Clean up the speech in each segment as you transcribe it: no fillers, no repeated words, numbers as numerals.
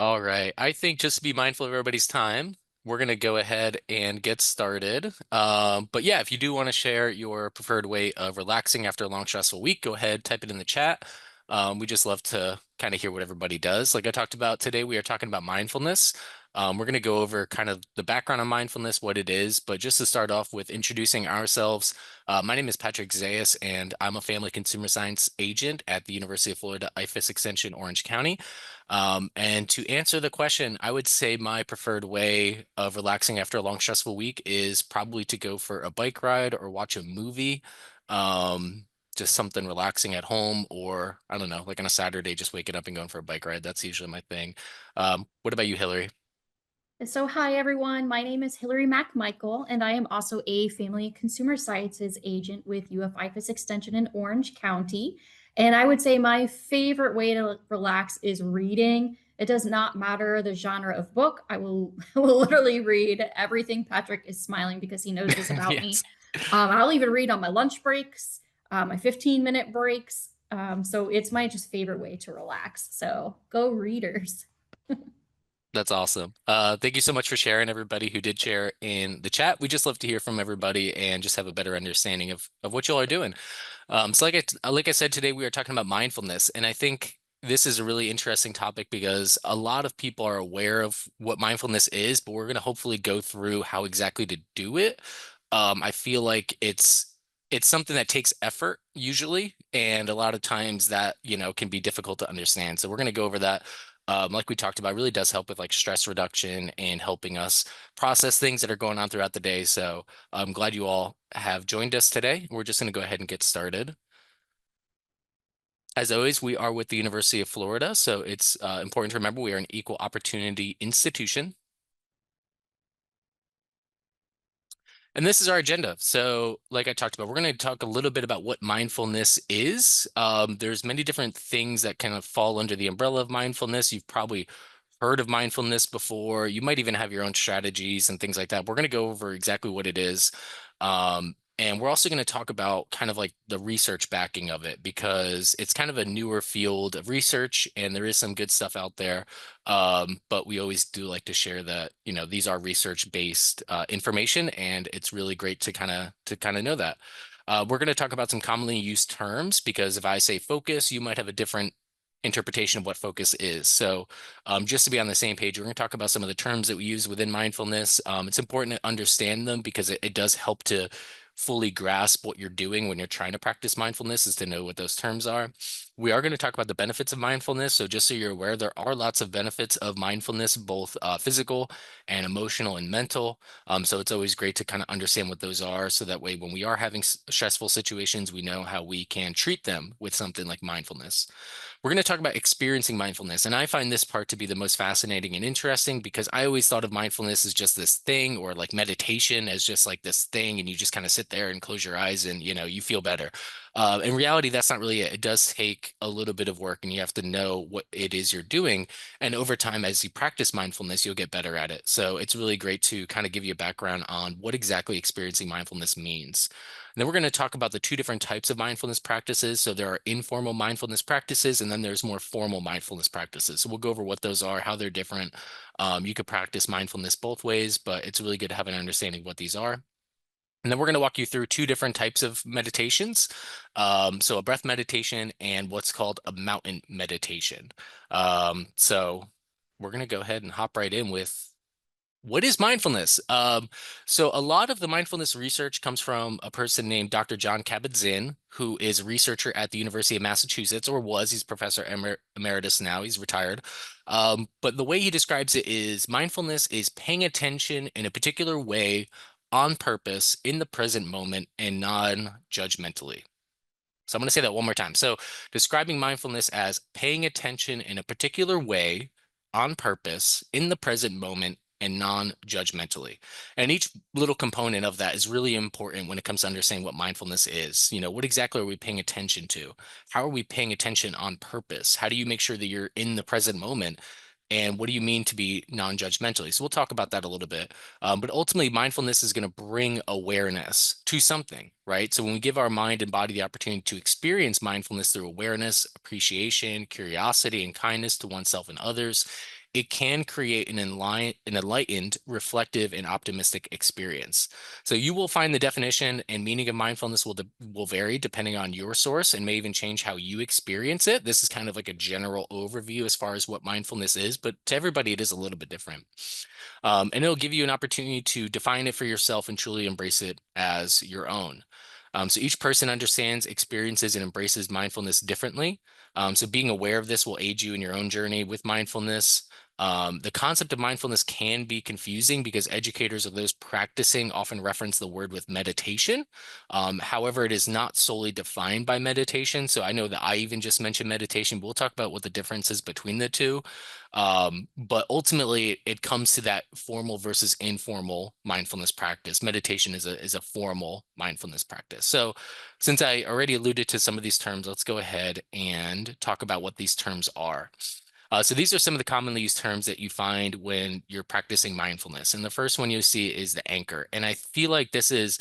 All right. I think just to be mindful of everybody's time, we're going to go ahead and get started. But yeah, if you do want to share your preferred way of relaxing after a long, stressful week, go ahead, type it in the chat. We just love to kind of hear what everybody does. Like I talked about today, we are talking about mindfulness. We're going to go over kind of the background on mindfulness, what it is. But just to start off with introducing ourselves, my name is Patrick Zayas, and I'm a family consumer science agent at the University of Florida IFAS Extension, Orange County. And to answer the question, I would say my preferred way of relaxing after a long, stressful week is probably to go for a bike ride or watch a movie. Just something relaxing at home, or I don't know, like on a Saturday, just waking up and going for a bike ride. That's usually my thing. What about you, Hillary? So, hi everyone. My name is Hillary MacMichael, and I am also a family and consumer sciences agent with UF Extension in Orange County. And I would say my favorite way to relax is reading. It does not matter the genre of book. I will, I will literally read everything. Patrick is smiling because he knows this about me. Yes. I'll even read on my lunch breaks, my 15-minute breaks. So it's my just favorite way to relax. So go readers. That's awesome. Thank you so much for sharing, everybody who did share in the chat. We just love to hear from everybody and just have a better understanding of what you all are doing. So like I said today, we are talking about mindfulness, and I think this is a really interesting topic because a lot of people are aware of what mindfulness is, but we're going to hopefully go through how exactly to do it. I feel like it's something that takes effort usually, and a lot of times that, can be difficult to understand. So we're going to go over that. Like we talked about, really does help with like stress reduction and helping us process things that are going on throughout the day. So I'm glad you all have joined us today. We're just going to go ahead and get started. As always, we are with the University of Florida, so it's important to remember we are an equal opportunity institution. And this is our agenda. So, like I talked about, we're going to talk a little bit about what mindfulness is. There's many different things that kind of fall under the umbrella of mindfulness. You've probably heard of mindfulness before. You might even have your own strategies and things like that. We're going to go over exactly what it is. And we're also going to talk about kind of like the research backing of it because it's kind of a newer field of research and there is some good stuff out there. But we always do like to share that, these are research-based information, and it's really great to kind of know that. We're going to talk about some commonly used terms because if I say focus, you might have a different interpretation of what focus is. So just to be on the same page, we're going to talk about some of the terms that we use within mindfulness. It's important to understand them because it does help to fully grasp what you're doing when you're trying to practice mindfulness is to know what those terms are. We are going to talk about the benefits of mindfulness. So just so you're aware, there are lots of benefits of mindfulness, both physical and emotional and mental. So it's always great to kind of understand what those are. So that way, when we are having stressful situations, we know how we can treat them with something like mindfulness. We're going to talk about experiencing mindfulness. And I find this part to be the most fascinating and interesting because I always thought of mindfulness as just this thing or like meditation as just like this thing. And you just kind of sit there and close your eyes and, you feel better. In reality, that's not really it. It does take a little bit of work and you have to know what it is you're doing. And over time, as you practice mindfulness, you'll get better at it. So it's really great to kind of give you a background on what exactly experiencing mindfulness means. And then we're going to talk about the two different types of mindfulness practices. So there are informal mindfulness practices, and then there's more formal mindfulness practices. So we'll go over what those are, how they're different. You could practice mindfulness both ways, but it's really good to have an understanding of what these are. And then we're going to walk you through two different types of meditations. So a breath meditation and what's called a mountain meditation. So we're going to go ahead and hop right in with what is mindfulness? So a lot of the mindfulness research comes from a person named Dr. John Kabat-Zinn, who is a researcher at the University of Massachusetts, or was. He's professor emeritus now. He's retired. But the way he describes it is mindfulness is paying attention in a particular way on purpose in the present moment and non-judgmentally. So I'm going to say that one more time. So describing mindfulness as paying attention in a particular way on purpose in the present moment and non-judgmentally. And each little component of that is really important when it comes to understanding what mindfulness is. What exactly are we paying attention to? How are we paying attention on purpose? How do you make sure that you're in the present moment? And what do you mean to be non-judgmentally? So we'll talk about that a little bit. But ultimately, mindfulness is going to bring awareness to something, right? So when we give our mind and body the opportunity to experience mindfulness through awareness, appreciation, curiosity, and kindness to oneself and others, it can create an enlightened, reflective, and optimistic experience. So you will find the definition and meaning of mindfulness will vary depending on your source and may even change how you experience it. This is kind of like a general overview as far as what mindfulness is, but to everybody it is a little bit different. And it'll give you an opportunity to define it for yourself and truly embrace it as your own. So each person understands, experiences, and embraces mindfulness differently. So being aware of this will aid you in your own journey with mindfulness. The concept of mindfulness can be confusing because educators or those practicing often reference the word with meditation. However, it is not solely defined by meditation. So I know that I even just mentioned meditation, but we'll talk about what the difference is between the two. But ultimately, it comes to that formal versus informal mindfulness practice. Meditation is a formal mindfulness practice. So, since I already alluded to some of these terms, let's go ahead and talk about what these terms are. So these are some of the commonly used terms that you find when you're practicing mindfulness. And the first one you see is the anchor. And I feel like this is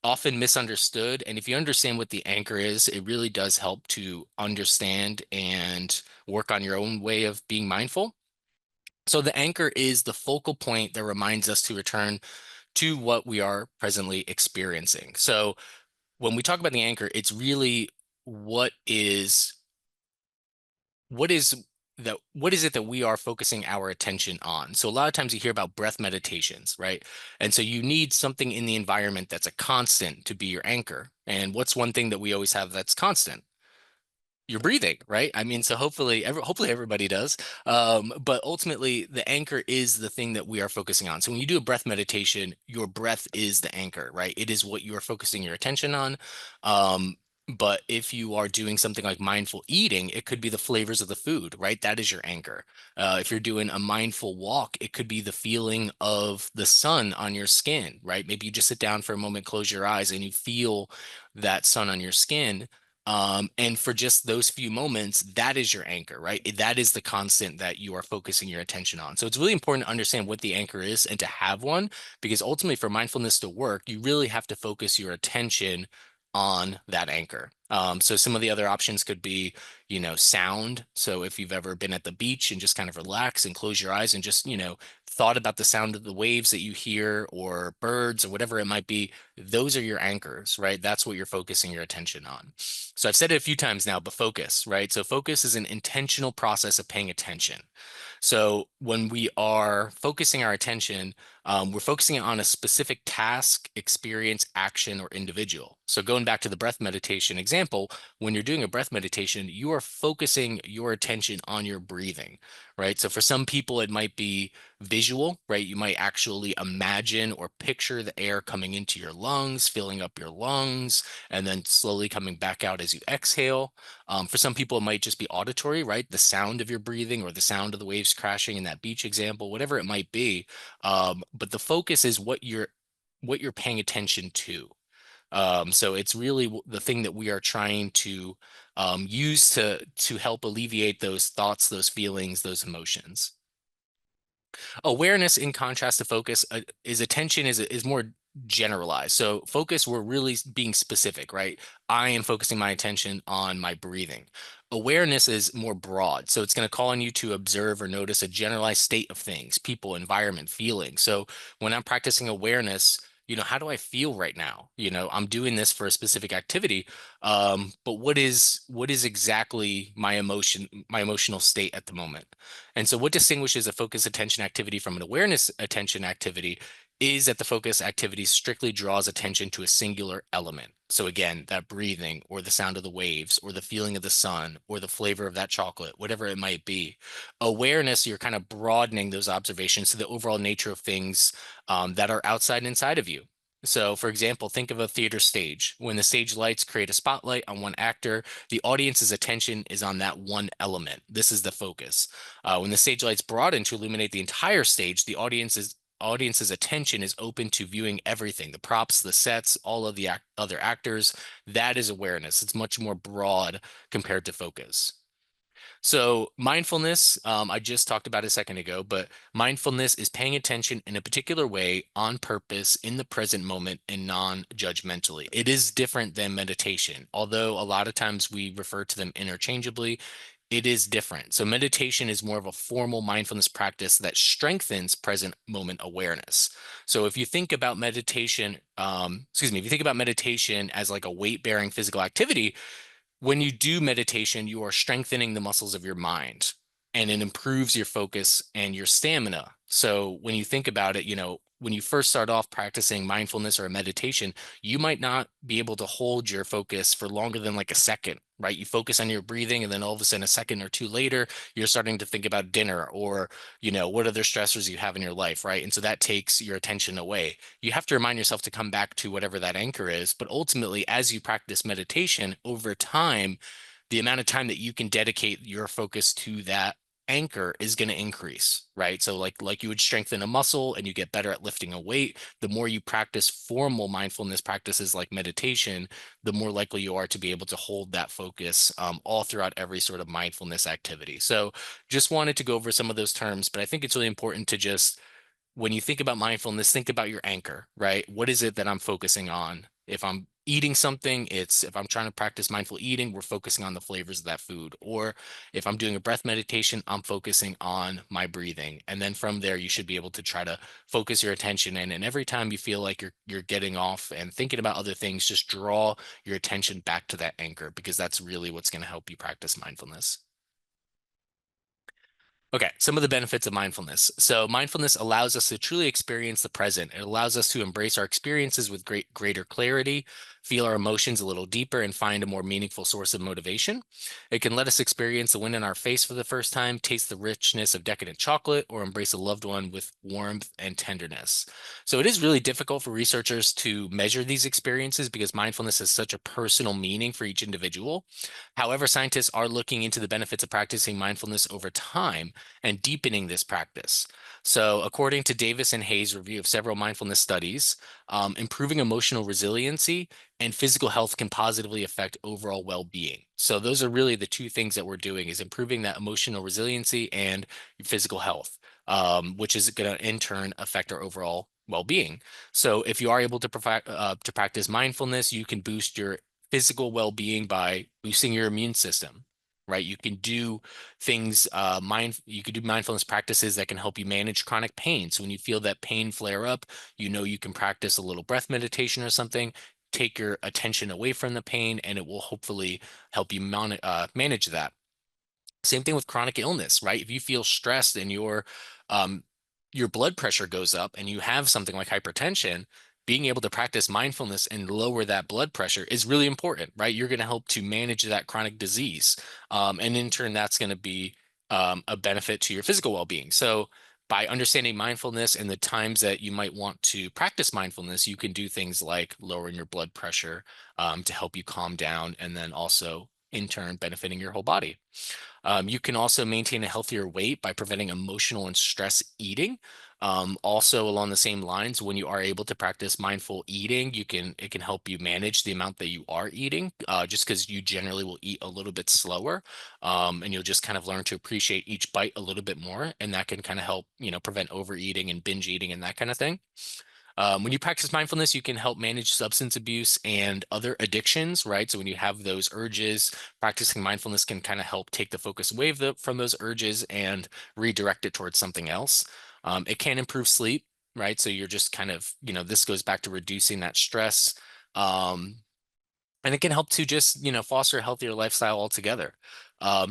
often misunderstood. And if you understand what the anchor is, it really does help to understand and work on your own way of being mindful. So the anchor is the focal point that reminds us to return to what we are presently experiencing. So when we talk about the anchor, it's really what is what is what is it that we are focusing our attention on? So a lot of times you hear about breath meditations, right? And so you need something in the environment that's a constant to be your anchor. And what's one thing that we always have that's constant? You're breathing, right? I mean, so hopefully everybody does. But ultimately, the anchor is the thing that we are focusing on. So when you do a breath meditation, your breath is the anchor, right? It is what you are focusing your attention on. Um, but if you are doing something like mindful eating, it could be the flavors of the food, right? That is your anchor. If you're doing a mindful walk, it could be the feeling of the sun on your skin, right? Maybe you just sit down for a moment, close your eyes, and you feel that sun on your skin. And for just those few moments, that is your anchor, right? That is the constant that you are focusing your attention on. So it's really important to understand what the anchor is and to have one, because ultimately for mindfulness to work, you really have to focus your attention on that anchor. So some of the other options could be, sound. So if you've ever been at the beach and just kind of relax and close your eyes and just, thought about the sound of the waves that you hear or birds or whatever it might be, those are your anchors, right? That's what you're focusing your attention on. So I've said it a few times now, but focus, right? So focus is an intentional process of paying attention. So when we are focusing our attention, we're focusing it on a specific task, experience, action, or individual. So going back to the breath meditation example, when you're doing a breath meditation, you are focusing your attention on your breathing, right? So for some people, it might be visual, right? You might actually imagine or picture the air coming into your lungs, filling up your lungs, and then slowly coming back out as you exhale. For some people, it might just be auditory, right? The sound of your breathing or the sound of the waves crashing in that beach example, whatever it might be. But the focus is what you're paying attention to. So it's really the thing that we are trying to use to help alleviate those thoughts, those feelings, those emotions. Awareness, in contrast to focus, is attention is more generalized. So focus, we're really being specific, right? I am focusing my attention on my breathing. Awareness is more broad. So it's going to call on you to observe or notice a generalized state of things, people, environment, feeling. So when I'm practicing awareness, how do I feel right now? I'm doing this for a specific activity, but what is exactly my emotional state at the moment? And so what distinguishes a focus attention activity from an awareness attention activity is that the focus activity strictly draws attention to a singular element. So again, that breathing or the sound of the waves or the feeling of the sun or the flavor of that chocolate, whatever it might be. Awareness, you're kind of broadening those observations to the overall nature of things that are outside and inside of you. So, for example, think of a theater stage. When the stage lights create a spotlight on one actor, the audience's attention is on that one element. This is the focus. When the stage lights broaden to illuminate the entire stage, the audience's attention is open to viewing everything, the props, the sets, all of the other actors. That is awareness. It's much more broad compared to focus. So mindfulness, I just talked about a second ago, but mindfulness is paying attention in a particular way on purpose in the present moment and non-judgmentally. It is different than meditation, although a lot of times we refer to them interchangeably. it is different. So meditation is more of a formal mindfulness practice that strengthens present moment awareness. So if you think about meditation, if you think about meditation as like a weight bearing physical activity, when you do meditation, you are strengthening the muscles of your mind, and it improves your focus and your stamina. So when you think about it, when you first start off practicing mindfulness or a meditation, you might not be able to hold your focus for longer than like a second, right? You focus on your breathing, and then all of a sudden, a second or two later, you're starting to think about dinner or, what other stressors you have in your life, right? And so that takes your attention away. You have to remind yourself to come back to whatever that anchor is. But ultimately, as you practice meditation over time, the amount of time that you can dedicate your focus to that anchor is going to increase, right? So like you would strengthen a muscle and you get better at lifting a weight, the more you practice formal mindfulness practices like meditation, the more likely you are to be able to hold that focus all throughout every sort of mindfulness activity. So just wanted to go over some of those terms, but I think it's really important to just, when you think about mindfulness, think about your anchor, right? What is it that I'm focusing on? If I'm eating something, if I'm trying to practice mindful eating, we're focusing on the flavors of that food. Or if I'm doing a breath meditation, I'm focusing on my breathing. And then from there, you should be able to try to focus your attention in. And every time you feel like you're getting off and thinking about other things, just draw your attention back to that anchor, because that's really what's going to help you practice mindfulness. Okay, some of the benefits of mindfulness. So, mindfulness allows us to truly experience the present. It allows us to embrace our experiences with greater clarity, feel our emotions a little deeper, and find a more meaningful source of motivation. It can let us experience the wind in our face for the first time, taste the richness of decadent chocolate, or embrace a loved one with warmth and tenderness. So, it is really difficult for researchers to measure these experiences because mindfulness has such a personal meaning for each individual. However, scientists are looking into the benefits of practicing mindfulness over time and deepening this practice. So, according to Davis and Hayes' review of several mindfulness studies, improving emotional resiliency and physical health can positively affect overall well-being. So, those are really the two things that we're doing: is improving that emotional resiliency and physical health, which is going to in turn affect our overall well-being. So, if you are able to provide to practice mindfulness, you can boost your physical well-being by boosting your immune system, right? You can do you can do mindfulness practices that can help you manage chronic pain. So when you feel that pain flare up, you can practice a little breath meditation or something, take your attention away from the pain, and it will hopefully help you manage that. Same thing with chronic illness, right? If you feel stressed and um, your blood pressure goes up and you have something like hypertension, being able to practice mindfulness and lower that blood pressure is really important, right? You're going to help to manage that chronic disease. And in turn, that's going to be a benefit to your physical well-being. So by understanding mindfulness and the times that you might want to practice mindfulness, you can do things like lowering your blood pressure to help you calm down, and then also in turn benefiting your whole body. You can also maintain a healthier weight by preventing emotional and stress eating. Also, along the same lines, when you are able to practice mindful eating, it can help you manage the amount that you are eating, just because you generally will eat a little bit slower, and you'll just kind of learn to appreciate each bite a little bit more, and that can kind of help prevent overeating and binge eating and that kind of thing. When you practice mindfulness, you can help manage substance abuse and other addictions, right? So when you have those urges, practicing mindfulness can kind of help take the focus away from those urges and redirect it towards something else. It can improve sleep, right? So you're just kind of, this goes back to reducing that stress. Um, and it can help to just foster a healthier lifestyle altogether.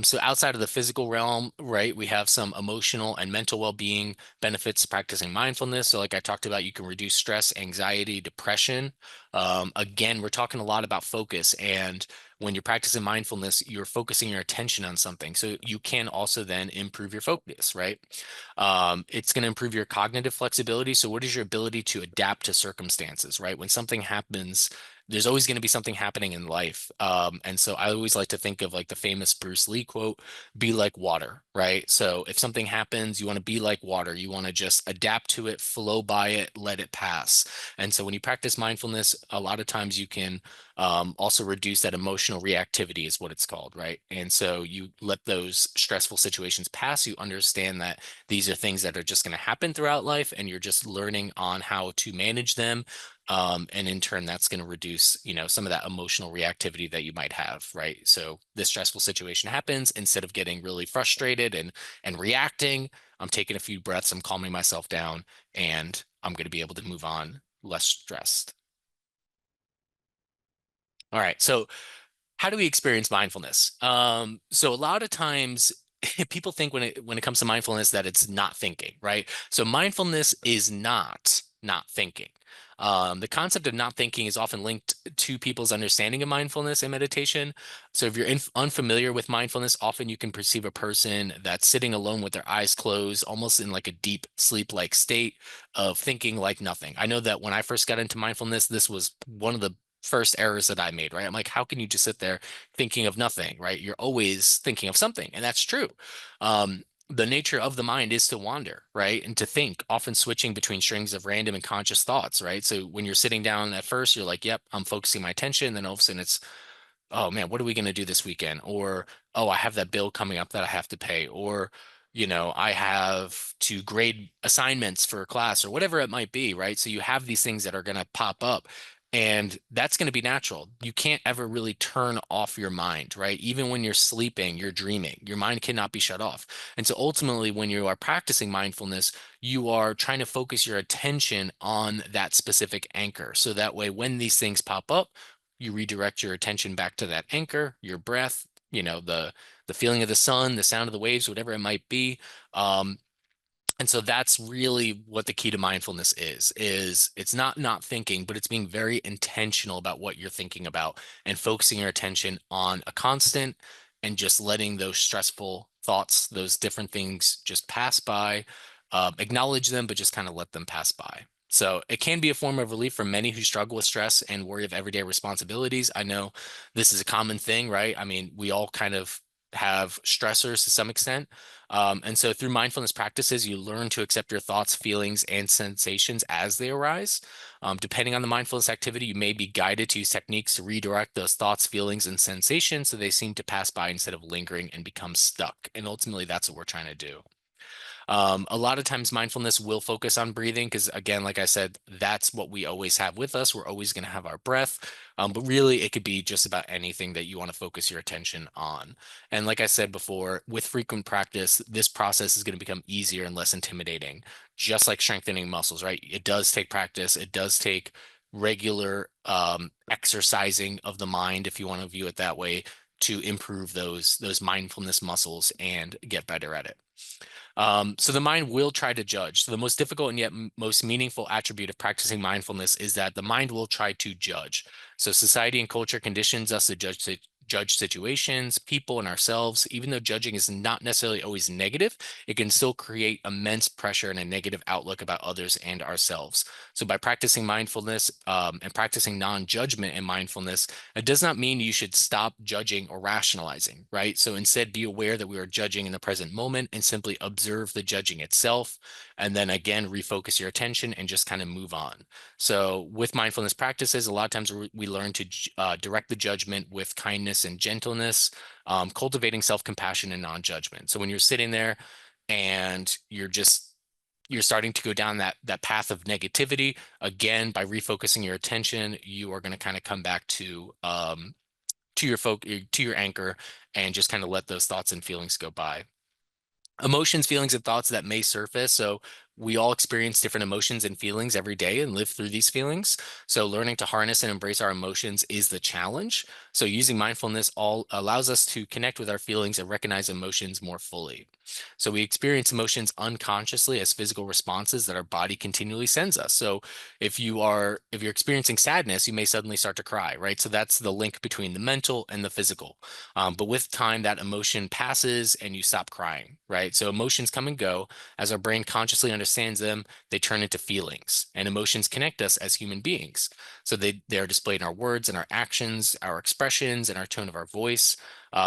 So outside of the physical realm, right, we have some emotional and mental well-being benefits practicing mindfulness. So like I talked about, you can reduce stress, anxiety, depression. Again, we're talking a lot about focus, and when you're practicing mindfulness, you're focusing your attention on something, so you can also then improve your focus, right? It's going to improve your cognitive flexibility. So what is your ability to adapt to circumstances, right? When something happens, there's always going to be something happening in life. And so I always like to think of like the famous Bruce Lee quote, be like water, right? So if something happens, you want to be like water. You want to just adapt to it, flow by it, let it pass. And so when you practice mindfulness, a lot of times you can also reduce that emotional reactivity, is what it's called, right? And so you let those stressful situations pass. You understand that these are things that are just going to happen throughout life, and you're just learning on how to manage them And in turn, that's going to reduce, some of that emotional reactivity that you might have, right? So this stressful situation happens. Instead of getting really frustrated and reacting, I'm taking a few breaths, I'm calming myself down, and I'm going to be able to move on less stressed. All right. So how do we experience mindfulness? So a lot of times people think when it comes to mindfulness that it's not thinking, right? So mindfulness is not thinking. The concept of not thinking is often linked to people's understanding of mindfulness and meditation. So if you're unfamiliar with mindfulness, often you can perceive a person that's sitting alone with their eyes closed, almost in like a deep sleep-like state of thinking like nothing. I know that when I first got into mindfulness, this was one of the first errors that I made, right? I'm like, how can you just sit there thinking of nothing, right? You're always thinking of something, and that's true. Um, the nature of the mind is to wander, right? And to think, often switching between strings of random and conscious thoughts, right? So when you're sitting down at first, you're like, yep, I'm focusing my attention. Then all of a sudden it's, oh man, what are we going to do this weekend? Or, oh, I have that bill coming up that I have to pay. Or, I have to grade assignments for a class or whatever it might be, right? So you have these things that are going to pop up. And that's going to be natural. You can't ever really turn off your mind, right? Even when you're sleeping, you're dreaming. Your mind cannot be shut off. And so ultimately, when you are practicing mindfulness, you are trying to focus your attention on that specific anchor. So that way, when these things pop up, you redirect your attention back to that anchor, your breath, the feeling of the sun, the sound of the waves, whatever it might be. Um, and so that's really what the key to mindfulness is it's not thinking, but it's being very intentional about what you're thinking about and focusing your attention on a constant and just letting those stressful thoughts, those different things just pass by, acknowledge them, but just kind of let them pass by. So it can be a form of relief for many who struggle with stress and worry of everyday responsibilities. I know this is a common thing, right? I mean, we all kind of have stressors to some extent. And so through mindfulness practices, you learn to accept your thoughts, feelings, and sensations as they arise. Depending on the mindfulness activity, you may be guided to use techniques to redirect those thoughts, feelings, and sensations so they seem to pass by instead of lingering and become stuck. And ultimately, that's what we're trying to do. A lot of times mindfulness will focus on breathing because, again, like I said, that's what we always have with us. We're always going to have our breath. But really, it could be just about anything that you want to focus your attention on. And like I said before, with frequent practice, this process is going to become easier and less intimidating, just like strengthening muscles, right? It does take practice. It does take regular exercising of the mind, if you want to view it that way, to improve those mindfulness muscles and get better at it. So the mind will try to judge. So the most difficult and yet most meaningful attribute of practicing mindfulness is that the mind will try to judge. So society and culture conditions us to judge situations, people, and ourselves. Even though judging is not necessarily always negative, it can still create immense pressure and a negative outlook about others and ourselves. So by practicing mindfulness and practicing non-judgment and mindfulness, it does not mean you should stop judging or rationalizing, right? So instead, be aware that we are judging in the present moment and simply observe the judging itself. And then again, refocus your attention and just kind of move on. So with mindfulness practices, a lot of times we learn to direct the judgment with kindness and gentleness, cultivating self-compassion and non-judgment. So when you're sitting there and you're starting to go down that path of negativity, again, by refocusing your attention, you are going to kind of come back to your anchor and just kind of let those thoughts and feelings go by. Emotions, feelings, and thoughts that may surface. So we all experience different emotions and feelings every day and live through these feelings. So learning to harness and embrace our emotions is the challenge. So using mindfulness all allows us to connect with our feelings and recognize emotions more fully. So we experience emotions unconsciously as physical responses that our body continually sends us. So if you're experiencing sadness, you may suddenly start to cry, right? So that's the link between the mental and the physical. But with time, that emotion passes and you stop crying, right? So emotions come and go. As our brain consciously understands them, they turn into feelings. And emotions connect us as human beings. So they are displayed in our words and our actions, our expressions, and our tone of our voice.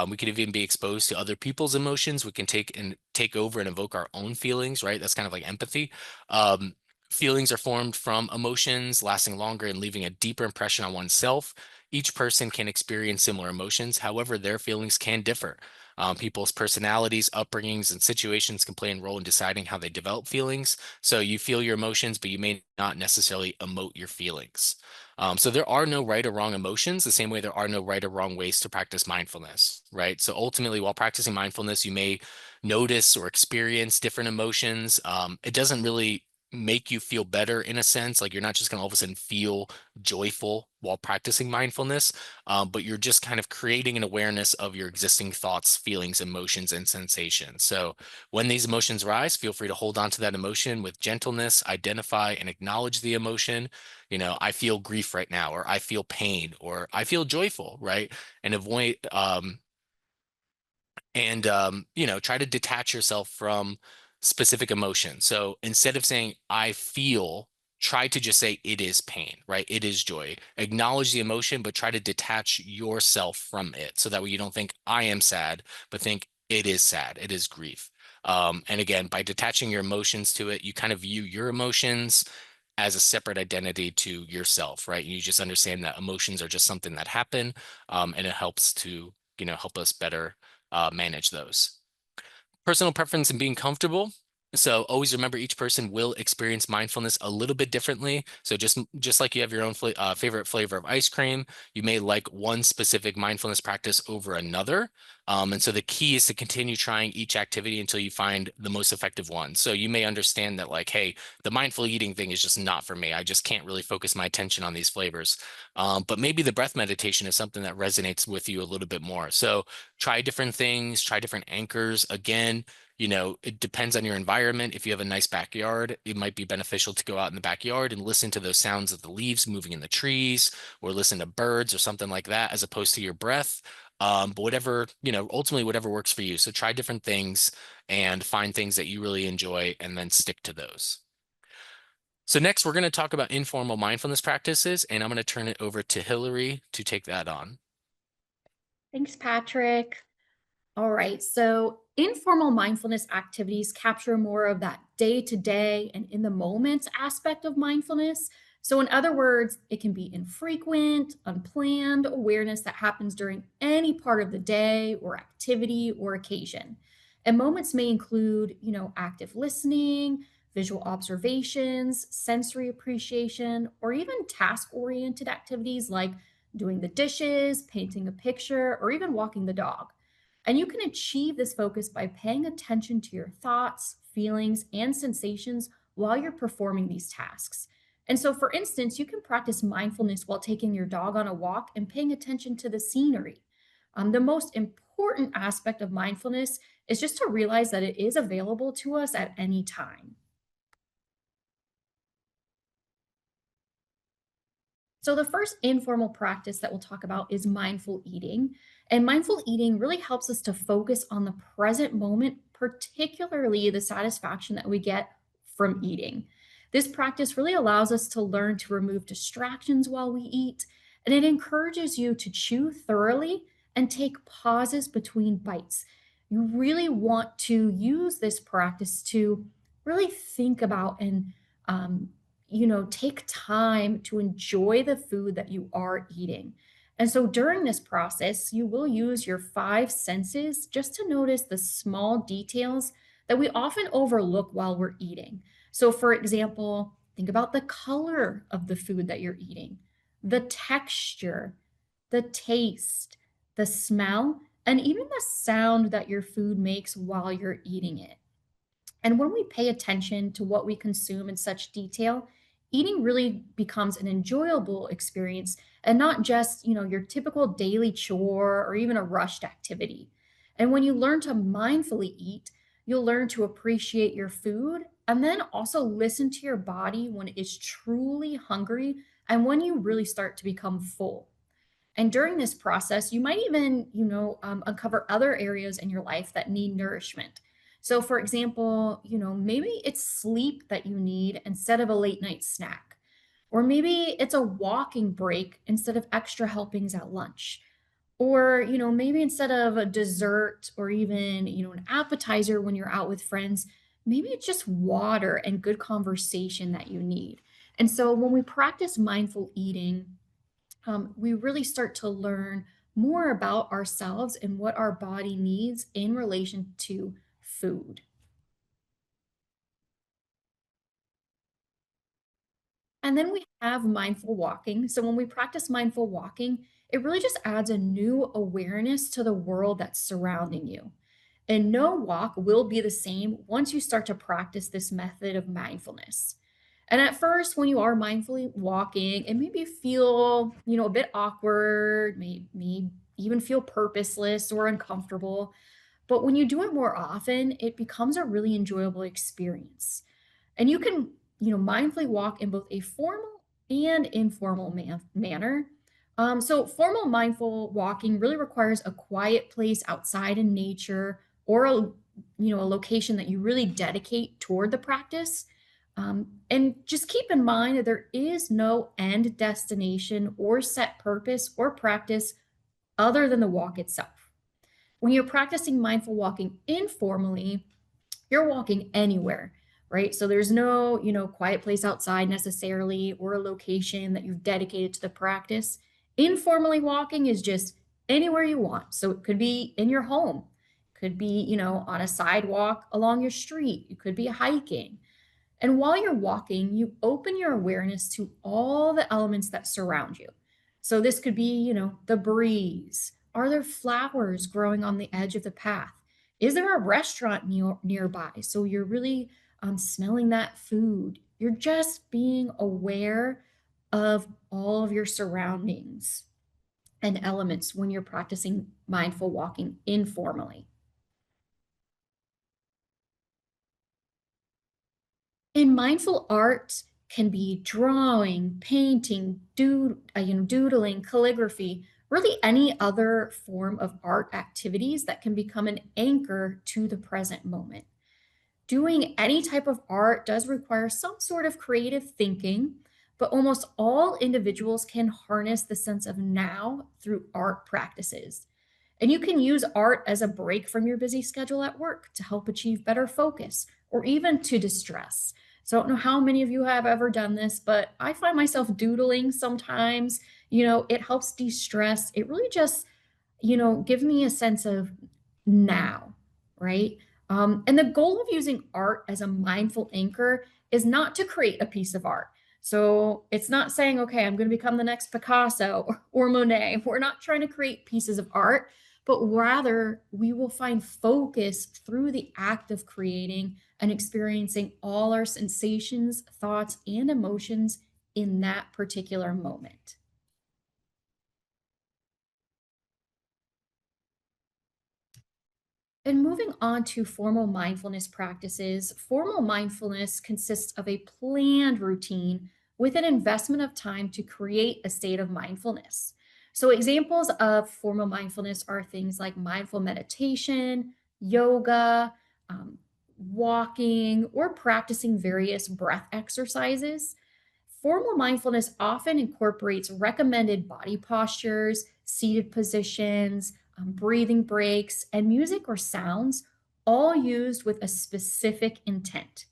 We could even be exposed to other people's emotions. We can take over and evoke our own feelings, right? That's kind of like empathy. Um, Feelings are formed from emotions, lasting longer and leaving a deeper impression on oneself. Each person can experience similar emotions. However, their feelings can differ. People's personalities, upbringings, and situations can play a role in deciding how they develop feelings. So you feel your emotions, but you may not necessarily emote your feelings. So there are no right or wrong emotions, the same way there are no right or wrong ways to practice mindfulness, right? So ultimately, while practicing mindfulness, you may notice or experience different emotions. It doesn't really make you feel better in a sense. Like you're not just going to all of a sudden feel joyful while practicing mindfulness, but you're just kind of creating an awareness of your existing thoughts, feelings, emotions, and sensations. So when these emotions rise, feel free to hold on to that emotion with gentleness, identify and acknowledge the emotion. I feel grief right now, or I feel pain, or I feel joyful, right? And avoid, try to detach yourself from specific emotions. So instead of saying I feel, try to just say it is pain, right? It is joy. Acknowledge the emotion, but try to detach yourself from it, so that way you don't think I am sad, but think it is sad, it is grief. And again, by detaching your emotions to it, you kind of view your emotions as a separate identity to yourself, right? You just understand that emotions are just something that happen, and it helps to, help us better manage those. Personal preference and being comfortable. So always remember, each person will experience mindfulness a little bit differently. So just like you have your own favorite flavor of ice cream, you may like one specific mindfulness practice over another. And so the key is to continue trying each activity until you find the most effective one. So you may understand that, like, hey, the mindful eating thing is just not for me. I just can't really focus my attention on these flavors. But maybe the breath meditation is something that resonates with you a little bit more. So try different things, try different anchors. Again, it depends on your environment. If you have a nice backyard, it might be beneficial to go out in the backyard and listen to those sounds of the leaves moving in the trees, or listen to birds or something like that, as opposed to your breath. But whatever, ultimately whatever works for you. So try different things and find things that you really enjoy and then stick to those. So next, we're going to talk about informal mindfulness practices, and I'm going to turn it over to Hillary to take that on. Thanks, Patrick. All right. So informal mindfulness activities capture more of that day to day and in the moment aspect of mindfulness. So, in other words, it can be infrequent, unplanned awareness that happens during any part of the day or activity or occasion. And moments may include, active listening, visual observations, sensory appreciation, or even task oriented activities like doing the dishes, painting a picture, or even walking the dog. And you can achieve this focus by paying attention to your thoughts, feelings, and sensations while you're performing these tasks. And so, for instance, you can practice mindfulness while taking your dog on a walk and paying attention to the scenery. The most important aspect of mindfulness is just to realize that it is available to us at any time. So, the first informal practice that we'll talk about is mindful eating. And mindful eating really helps us to focus on the present moment, particularly the satisfaction that we get from eating. This practice really allows us to learn to remove distractions while we eat, and it encourages you to chew thoroughly and take pauses between bites. You really want to use this practice to really think about and um, take time to enjoy the food that you are eating. And so during this process, you will use your five senses just to notice the small details that we often overlook while we're eating. So, for example, think about the color of the food that you're eating, the texture, the taste, the smell, and even the sound that your food makes while you're eating it. And when we pay attention to what we consume in such detail, eating really becomes an enjoyable experience and not just, your typical daily chore or even a rushed activity. And when you learn to mindfully eat, you'll learn to appreciate your food and then also listen to your body when it is truly hungry and when you really start to become full. And during this process, you might even, uncover other areas in your life that need nourishment. So, for example, maybe it's sleep that you need instead of a late night snack. Or maybe it's a walking break instead of extra helpings at lunch. Or, maybe instead of a dessert or even, an appetizer when you're out with friends, maybe it's just water and good conversation that you need. And so when we practice mindful eating, we really start to learn more about ourselves and what our body needs in relation to food. And then we have mindful walking. So when we practice mindful walking, it really just adds a new awareness to the world that's surrounding you. And no walk will be the same once you start to practice this method of mindfulness. And at first, when you are mindfully walking, it maybe feel, a bit awkward, may even feel purposeless or uncomfortable. But when you do it more often, it becomes a really enjoyable experience. And you can, mindfully walk in both a formal and informal manner. So formal mindful walking really requires a quiet place outside in nature or a location that you really dedicate toward the practice. And just keep in mind that there is no end destination or set purpose or practice other than the walk itself. When you're practicing mindful walking informally, you're walking anywhere, right? So there's no, quiet place outside necessarily or a location that you've dedicated to the practice. Informally walking is just anywhere you want. So it could be in your home, could be, on a sidewalk along your street, it could be hiking. And while you're walking, you open your awareness to all the elements that surround you. So this could be, the breeze. Are there flowers growing on the edge of the path? Is there a restaurant nearby? So you're really smelling that food. You're just being aware of all of your surroundings and elements when you're practicing mindful walking informally. And mindful art can be drawing, painting, doodling, calligraphy, really any other form of art activities that can become an anchor to the present moment. Doing any type of art does require some sort of creative thinking, but almost all individuals can harness the sense of now through art practices. And you can use art as a break from your busy schedule at work to help achieve better focus or even to distress. So I don't know how many of you have ever done this, but I find myself doodling sometimes. It helps de stress. It really just give me a sense of now, right? And the goal of using art as a mindful anchor is not to create a piece of art. So it's not saying, okay, I'm going to become the next Picasso or Monet. We're not trying to create pieces of art, but rather we will find focus through the act of creating and experiencing all our sensations, thoughts, and emotions in that particular moment. And moving on to formal mindfulness practices, formal mindfulness consists of a planned routine with an investment of time to create a state of mindfulness. So, examples of formal mindfulness are things like mindful meditation, yoga, um, walking, or practicing various breath exercises. Formal mindfulness often incorporates recommended body postures, seated positions, breathing breaks, and music or sounds, all used with a specific intent.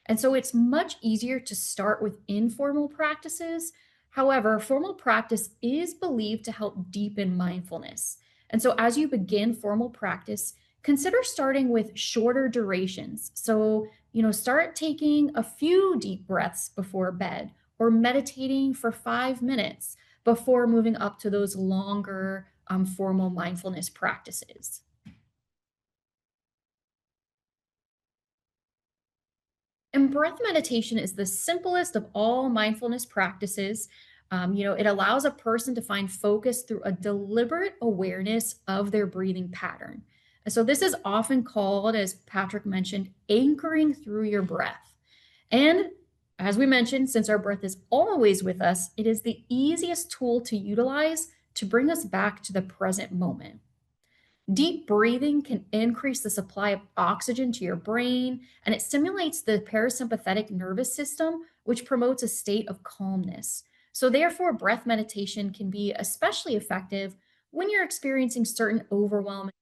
And so it's much easier to start with informal practices. However, formal practice is believed to help deepen mindfulness. And so as you begin formal practice, consider starting with shorter durations. So, start taking a few deep breaths before bed or meditating for 5 minutes before moving up to those longer formal mindfulness practices. And breath meditation is the simplest of all mindfulness practices. It allows a person to find focus through a deliberate awareness of their breathing pattern. And so, this is often called, as Patrick mentioned, anchoring through your breath. And as we mentioned, since our breath is always with us, it is the easiest tool to utilize to bring us back to the present moment. Deep breathing can increase the supply of oxygen to your brain, and it stimulates the parasympathetic nervous system, which promotes a state of calmness. So, therefore, breath meditation can be especially effective when you're experiencing certain overwhelming,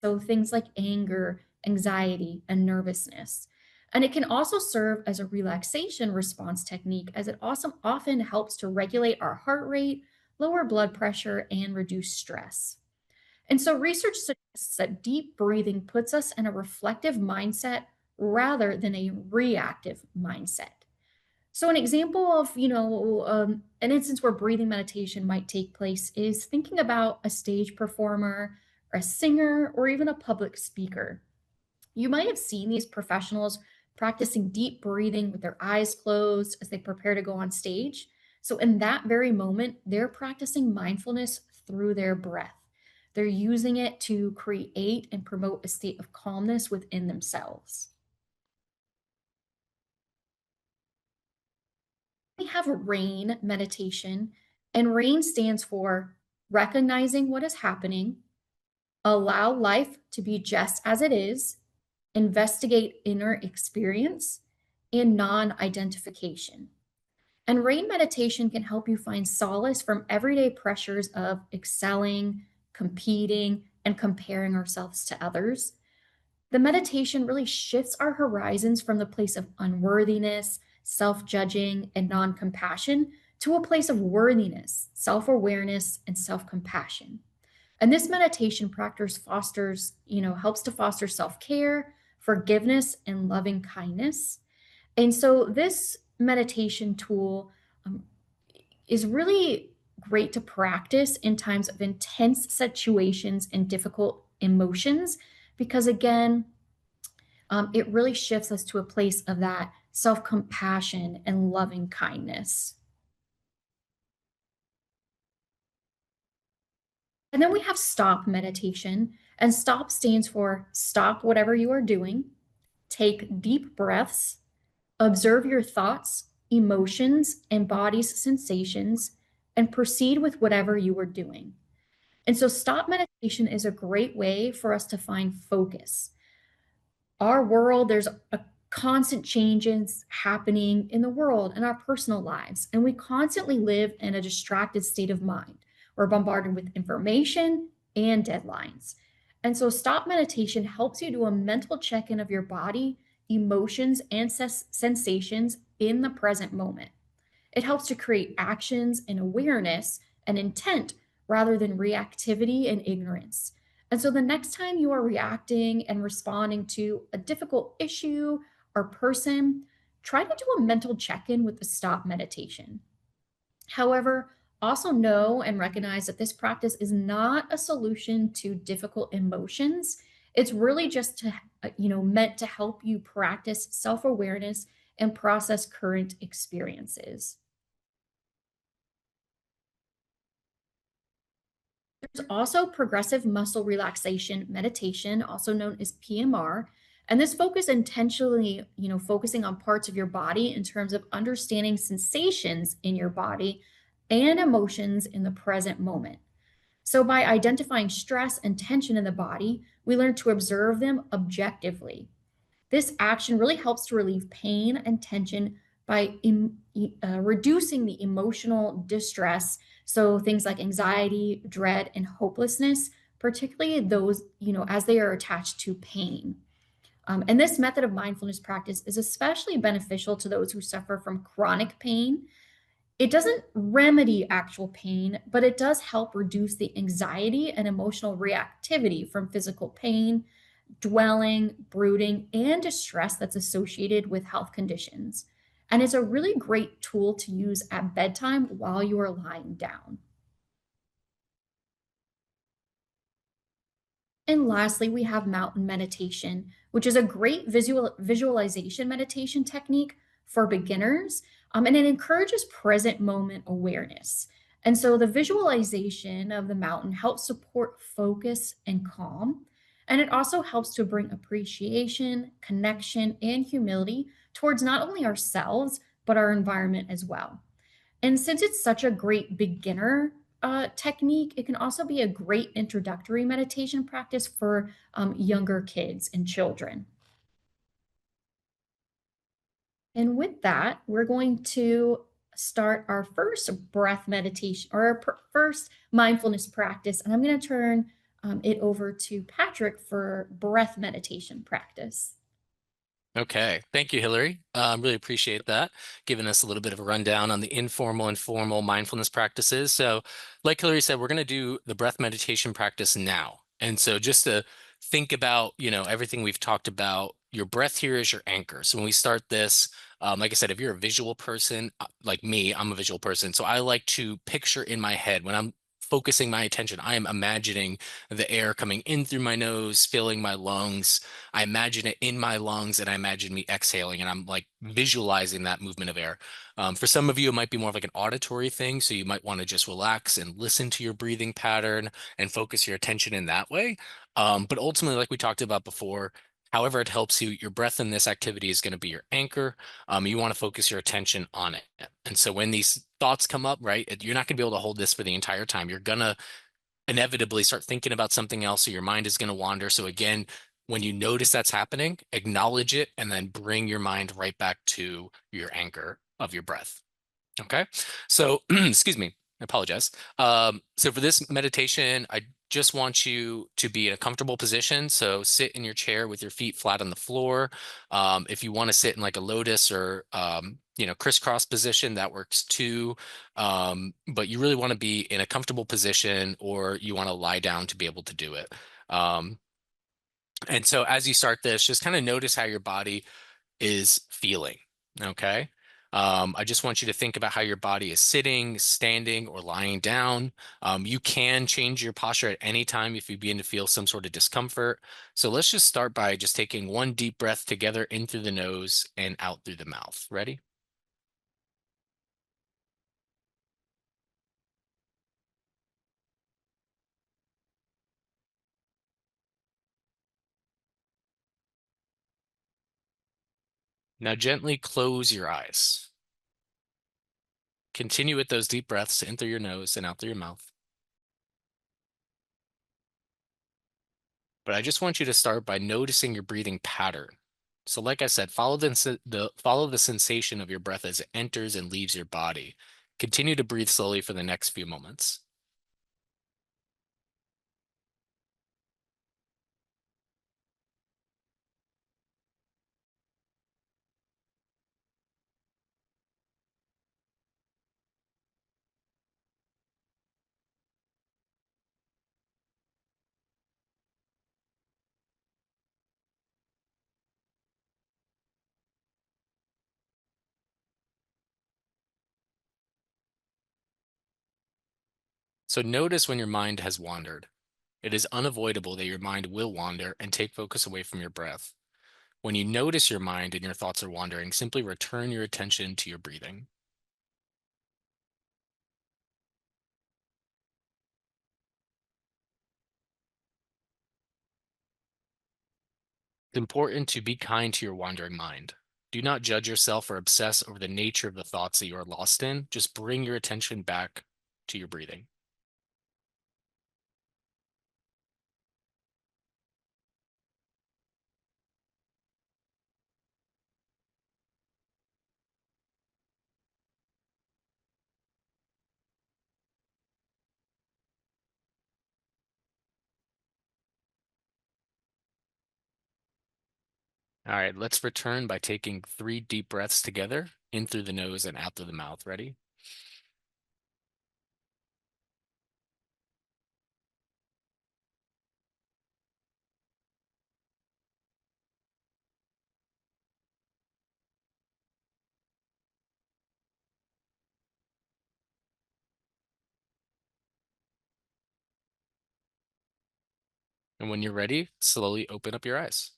so things like anger, anxiety, and nervousness. And it can also serve as a relaxation response technique, as it also often helps to regulate our heart rate, lower blood pressure, and reduce stress. And so research suggests that deep breathing puts us in a reflective mindset rather than a reactive mindset. So an example of, an instance where breathing meditation might take place is thinking about a stage performer, or a singer, or even a public speaker. You might have seen these professionals practicing deep breathing with their eyes closed as they prepare to go on stage. So, in that very moment, they're practicing mindfulness through their breath. They're using it to create and promote a state of calmness within themselves. We have RAIN meditation, and RAIN stands for recognizing what is happening, allow life to be just as it is, investigate inner experience, and non identification. And rain meditation can help you find solace from everyday pressures of excelling, competing, and comparing ourselves to others. The meditation really shifts our horizons from the place of unworthiness, self judging, and non compassion to a place of worthiness, self awareness, and self compassion. And this meditation practice helps to foster self care, forgiveness, and loving kindness. And so, this meditation tool um, is really great to practice in times of intense situations and difficult emotions because, again, it really shifts us to a place of that self compassion and loving kindness. And then we have stop meditation, and stop stands for stop whatever you are doing, take deep breaths, observe your thoughts, emotions, and body's sensations, and proceed with whatever you are doing. And so, stop meditation is a great way for us to find focus. Our world, there's a constant changes happening in the world and our personal lives, and we constantly live in a distracted state of mind. We're bombarded with information and deadlines. And so stop meditation helps you do a mental check-in of your body, emotions, and sensations in the present moment. It helps to create actions and awareness and intent rather than reactivity and ignorance. And so the next time you are reacting and responding to a difficult issue or person, try to do a mental check in with the stop meditation. However, also know and recognize that this practice is not a solution to difficult emotions. It's really just meant to help you practice self-awareness and process current experiences. There's also progressive muscle relaxation meditation, also known as PMR. And this focus intentionally, focusing on parts of your body in terms of understanding sensations in your body and emotions in the present moment. So, by identifying stress and tension in the body, we learn to observe them objectively. This action really helps to relieve pain and tension by reducing the emotional distress. So things like anxiety, dread, and hopelessness, particularly those, as they are attached to pain. And this method of mindfulness practice is especially beneficial to those who suffer from chronic pain. It doesn't remedy actual pain, but it does help reduce the anxiety and emotional reactivity from physical pain, dwelling, brooding, and distress that's associated with health conditions. And it's a really great tool to use at bedtime while you are lying down. And lastly, we have mountain meditation, which is a great visualization meditation technique for beginners. And it encourages present moment awareness. And so the visualization of the mountain helps support focus and calm. And it also helps to bring appreciation, connection, and humility towards not only ourselves, but our environment as well. And since it's such a great beginner technique, it can also be a great introductory meditation practice for younger kids and children. And with that, we're going to start our first breath meditation or our first mindfulness practice. And I'm going to turn it over to Patrick for breath meditation practice. Okay. Thank you, Hillary. Really appreciate that, giving us a little bit of a rundown on the informal and formal mindfulness practices. So, like Hillary said, we're going to do the breath meditation practice now. And so just to think about, everything we've talked about, your breath here is your anchor. So when we start this, like I said, if you're a visual person, like me, I'm a visual person. So I like to picture in my head when I'm focusing my attention, I am imagining the air coming in through my nose, filling my lungs. I imagine it in my lungs and I imagine me exhaling and I'm like visualizing that movement of air. For some of you, it might be more of like an auditory thing. So you might want to just relax and listen to your breathing pattern and focus your attention in that way. But ultimately, like we talked about before, however it helps you, your breath in this activity is going to be your anchor. You want to focus your attention on it. And so when these thoughts come up, right, you're not going to be able to hold this for the entire time. You're going to inevitably start thinking about something else, so your mind is going to wander. So again, when you notice that's happening, acknowledge it and then bring your mind right back to your anchor of your breath. Okay. So, excuse me, I apologize. So for this meditation, I just want you to be in a comfortable position. So sit in your chair with your feet flat on the floor. If you want to sit in like a lotus or, crisscross position, that works too. But you really want to be in a comfortable position or you want to lie down to be able to do it. Um, and so as you start this, just kind of notice how your body is feeling. Okay. I just want you to think about how your body is sitting, standing, or lying down. You can change your posture at any time if you begin to feel some sort of discomfort. So let's just start by just taking one deep breath together in through the nose and out through the mouth. Ready? Now gently close your eyes. Continue with those deep breaths in through your nose and out through your mouth. But I just want you to start by noticing your breathing pattern. So like I said, follow the sensation of your breath as it enters and leaves your body. Continue to breathe slowly for the next few moments. So notice when your mind has wandered. It is unavoidable that your mind will wander and take focus away from your breath. When you notice your mind and your thoughts are wandering, simply return your attention to your breathing. It's important to be kind to your wandering mind. Do not judge yourself or obsess over the nature of the thoughts that you are lost in. Just bring your attention back to your breathing. All right, let's return by taking 3 deep breaths together, in through the nose and out through the mouth. Ready? And when you're ready, slowly open up your eyes.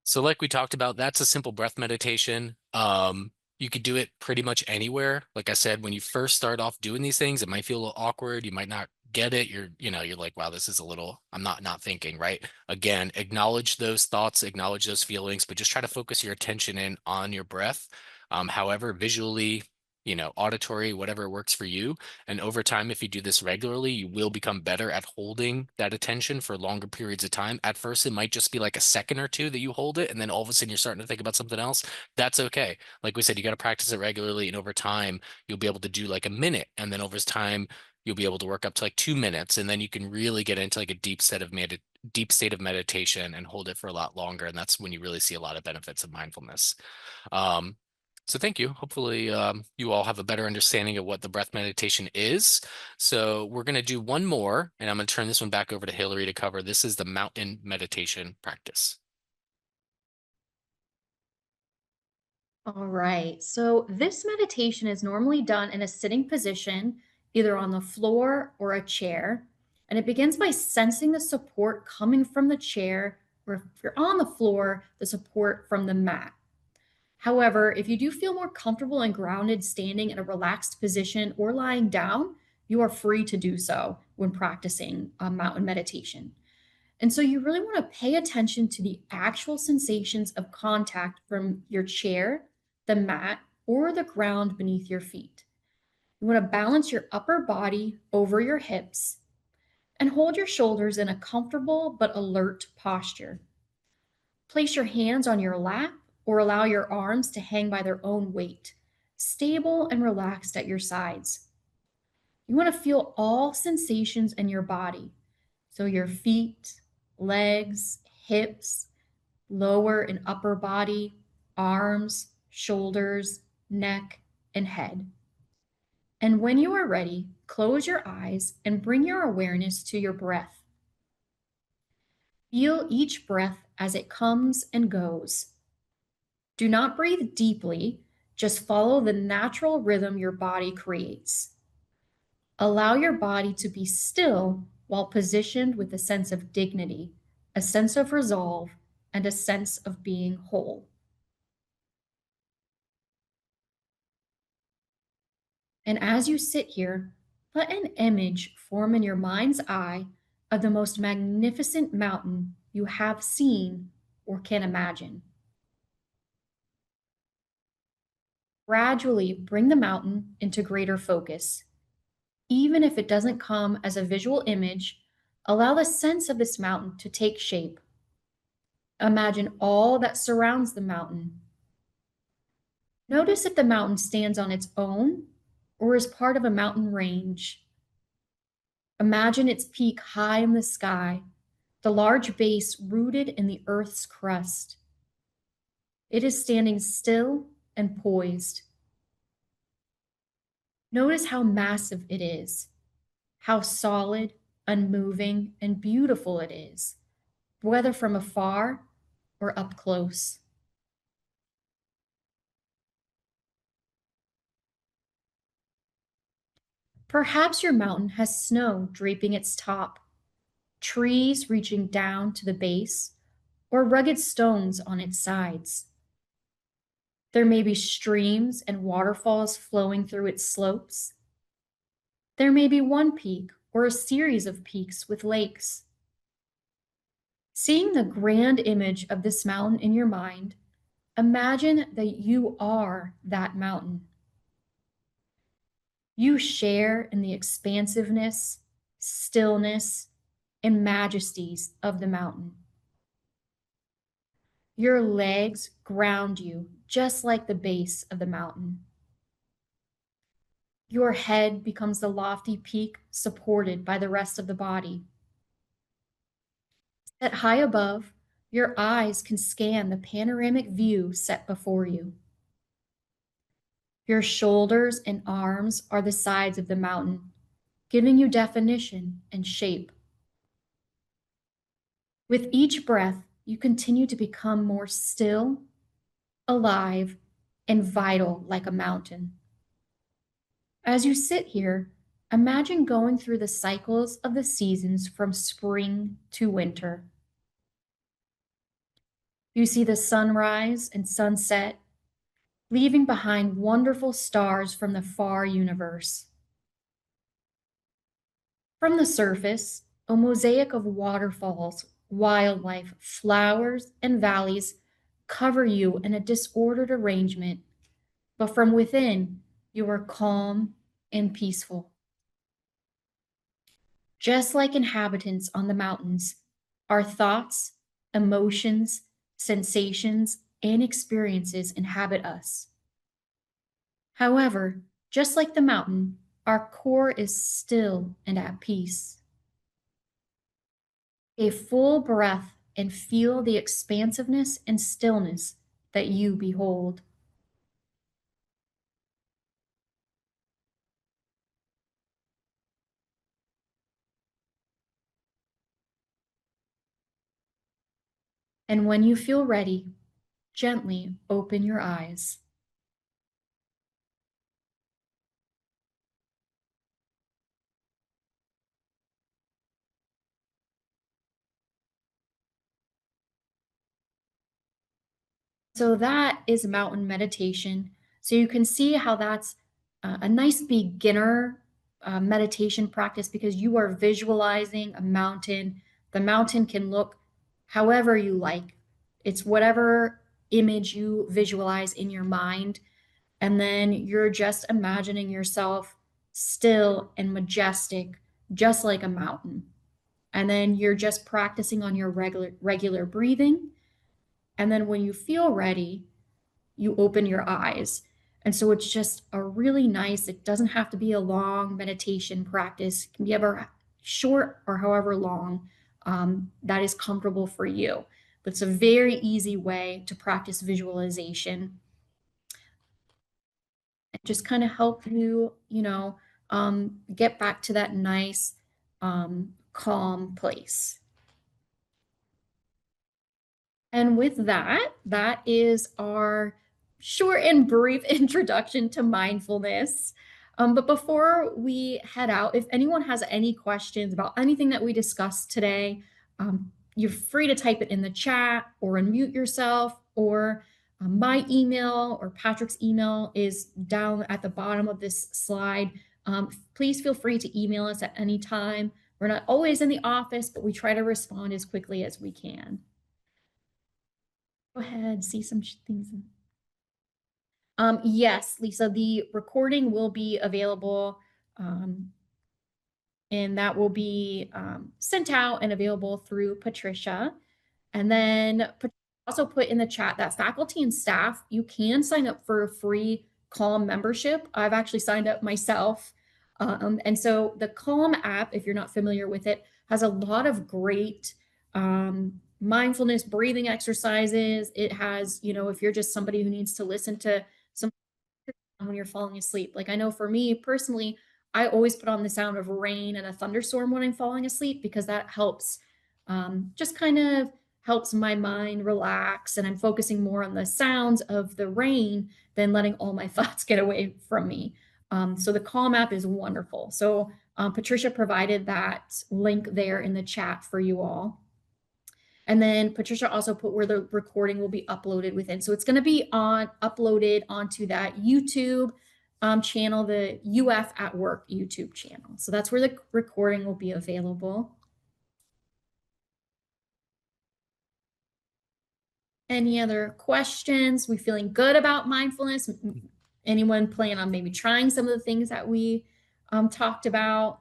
So like we talked about, that's a simple breath meditation. You could do it pretty much anywhere. Like I said, when you first start off doing these things, it might feel a little awkward. You might not get it. You're like, wow, this is a little, I'm not thinking, right? Again, acknowledge those thoughts, acknowledge those feelings, but just try to focus your attention in on your breath. However, visually, auditory, whatever works for you. And over time, if you do this regularly, you will become better at holding that attention for longer periods of time. At first, it might just be like a second or two that you hold it, and then all of a sudden you're starting to think about something else. That's okay. Like we said, you got to practice it regularly, and over time, you'll be able to do like a minute, and then over time, you'll be able to work up to like 2 minutes, and then you can really get into like a deep set of deep state of meditation and hold it for a lot longer. And that's when you really see a lot of benefits of mindfulness. Um, so thank you. Hopefully, you all have a better understanding of what the breath meditation is. So we're going to do one more, and I'm going to turn this one back over to Hillary to cover. This is the mountain meditation practice. All right. So this meditation is normally done in a sitting position, either on the floor or a chair. And it begins by sensing the support coming from the chair, or if you're on the floor, the support from the mat. However, if you do feel more comfortable and grounded standing in a relaxed position or lying down, you are free to do so when practicing mountain meditation. And so you really want to pay attention to the actual sensations of contact from your chair, the mat, or the ground beneath your feet. You want to balance your upper body over your hips and hold your shoulders in a comfortable but alert posture. Place your hands on your lap or allow your arms to hang by their own weight, stable and relaxed at your sides. You want to feel all sensations in your body. So your feet, legs, hips, lower and upper body, arms, shoulders, neck, and head. And when you are ready, close your eyes and bring your awareness to your breath. Feel each breath as it comes and goes. Do not breathe deeply, just follow the natural rhythm your body creates. Allow your body to be still while positioned with a sense of dignity, a sense of resolve, and a sense of being whole. And as you sit here, let an image form in your mind's eye of the most magnificent mountain you have seen or can imagine. Gradually bring the mountain into greater focus. Even if it doesn't come as a visual image, allow the sense of this mountain to take shape. Imagine all that surrounds the mountain. Notice if the mountain stands on its own or is part of a mountain range. Imagine its peak high in the sky, the large base rooted in the earth's crust. It is standing still and poised. Notice how massive it is, how solid, unmoving, and beautiful it is, whether from afar or up close. Perhaps your mountain has snow draping its top, trees reaching down to the base, or rugged stones on its sides. There may be streams and waterfalls flowing through its slopes. There may be one peak or a series of peaks with lakes. Seeing the grand image of this mountain in your mind, imagine that you are that mountain. You share in the expansiveness, stillness, and majesties of the mountain. Your legs ground you just like the base of the mountain. Your head becomes the lofty peak supported by the rest of the body. Set high above, your eyes can scan the panoramic view set before you. Your shoulders and arms are the sides of the mountain, giving you definition and shape. With each breath, you continue to become more still, alive, and vital like a mountain. As you sit here, imagine going through the cycles of the seasons from spring to winter. You see the sunrise and sunset, leaving behind wonderful stars from the far universe. From the surface, a mosaic of waterfalls, wildlife, flowers, and valleys cover you in a disordered arrangement, but from within, you are calm and peaceful. Just like inhabitants on the mountains, our thoughts, emotions, sensations, and experiences inhabit us. However, just like the mountain, our core is still and at peace. A full breath and feel the expansiveness and stillness that you behold. And when you feel ready, gently open your eyes. So that is mountain meditation. So you can see how that's a nice beginner meditation practice because you are visualizing a mountain. The mountain can look however you like. It's whatever image you visualize in your mind. And then you're just imagining yourself still and majestic, just like a mountain. And then you're just practicing on your regular breathing. And then when you feel ready, you open your eyes. And so it's just a really nice, it doesn't have to be a long meditation practice. It can be ever short or however long that is comfortable for you. But it's a very easy way to practice visualization and just kind of help you, get back to that nice, calm place. And with that, that is our short and brief introduction to mindfulness. But before we head out, if anyone has any questions about anything that we discussed today, you're free to type it in the chat or unmute yourself, or my email or Patrick's email is down at the bottom of this slide. Please feel free to email us at any time. We're not always in the office, but we try to respond as quickly as we can. Go ahead, see some things. Yes, Lisa, the recording will be available, um, and that will be sent out and available through Patricia. And then also put in the chat that faculty and staff, you can sign up for a free Calm membership. I've actually signed up myself. And so the Calm app, if you're not familiar with it, has a lot of great mindfulness breathing exercises. It has, if you're just somebody who needs to listen to some when you're falling asleep. Like I know for me personally, I always put on the sound of rain and a thunderstorm when I'm falling asleep because that helps, just kind of helps my mind relax, and I'm focusing more on the sounds of the rain than letting all my thoughts get away from me. So the Calm app is wonderful. So Patricia provided that link there in the chat for you all. And then Patricia also put where the recording will be uploaded within. So it's going to be uploaded onto that YouTube channel, the UF at Work YouTube channel. So that's where the recording will be available. Any other questions? We feeling good about mindfulness? Anyone plan on maybe trying some of the things that we talked about?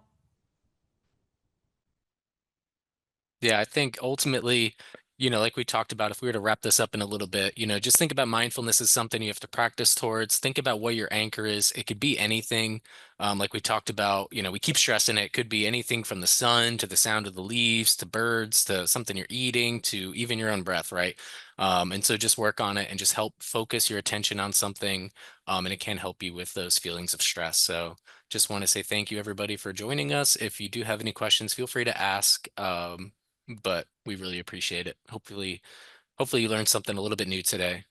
Yeah, I think ultimately, like we talked about, if we were to wrap this up in a little bit, just think about mindfulness as something you have to practice towards. Think about what your anchor is. It could be anything. Like we talked about, we keep stressing it. It could be anything from the sun to the sound of the leaves to birds to something you're eating to even your own breath, right? And so just work on it and just help focus your attention on something. And it can help you with those feelings of stress. So just want to say thank you, everybody, for joining us. If you do have any questions, feel free to ask. But we really appreciate it. Hopefully you learned something a little bit new today.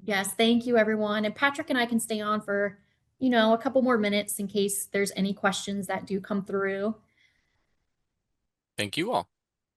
Yes, thank you, everyone. And Patrick and I can stay on for, a couple more minutes in case there's any questions that do come through. Thank you all.